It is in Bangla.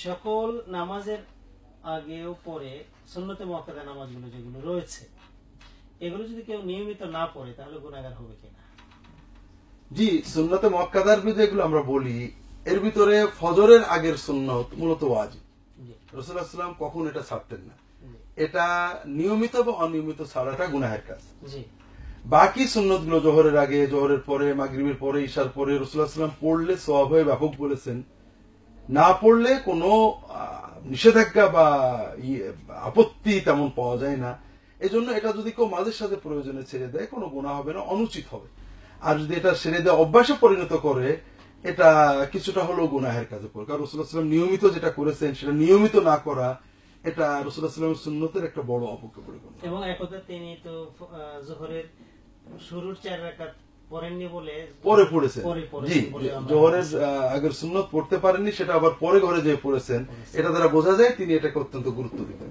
সকল নামাজের আগেও পরে সুন্নতে মুআক্কাদা নামাজগুলো যেগুলো রয়েছে এগুলো যদি কেউ নিয়মিত না পড়ে তাহলে গুনাহগার হবে কিনা? জি, সুন্নতে মুআক্কাদার যেগুলো আমরা বলি এর ভিতরে ফজরের আগের সুন্নত মূলত ওয়াজিব। রাসূলুল্লাহ সাল্লাল্লাহু আলাইহি ওয়াসাল্লাম কখনো এটা ছাড়তেন না। এটা নিয়মিত বা অনিয়মিত ছাড়াটা গুনাহের কাজ। বাকি সুন্নতগুলো জোহরের আগে, জোহরের পরে, মাগরিবের পরে, ইশার পরে রাসূলুল্লাহ সাল্লাল্লাহু আলাইহি ওয়াসাল্লাম পড়লে সওয়াব হয় ব্যাপক বলেছেন। না পড়লে কোনো নিষেধাজ্ঞা বা আপত্তি তেমন পাওয়া যায় না। এজন্য এটা যদি কেউ মাঝে সাথে প্রয়োজনে ছেড়ে দেয় কোনো গুনাহ হবে না, অনুচিত হবে। আর যদি এটা ছেড়ে দেয় অভ্যাসে পরিণত করে এটা কিছুটা হলেও গুনাহের কাজে পড়ে। কারণ রাসূলুল্লাহ সাল্লাল্লাহু আলাইহি ওয়াসাল্লাম নিয়মিত যেটা করেছেন সেটা নিয়মিত না করা এটা রাসূলুল্লাহ সাল্লাল্লাহু আলাইহি ওয়াসাল্লামের সুন্নতের একটা বড় অপকর্ম। এবং একদা তিনি তো যোহরের শুরুর 4 রাকাত পড়েননি বলে পরে পড়েছেন। জি, জোহরের আগের সুন্নত পড়তে পারেননি, সেটা আবার পরে ঘরে যেয়ে পড়েছেন। এটা দ্বারা বোঝা যায় তিনি এটাকে অত্যন্ত গুরুত্ব দিতেন।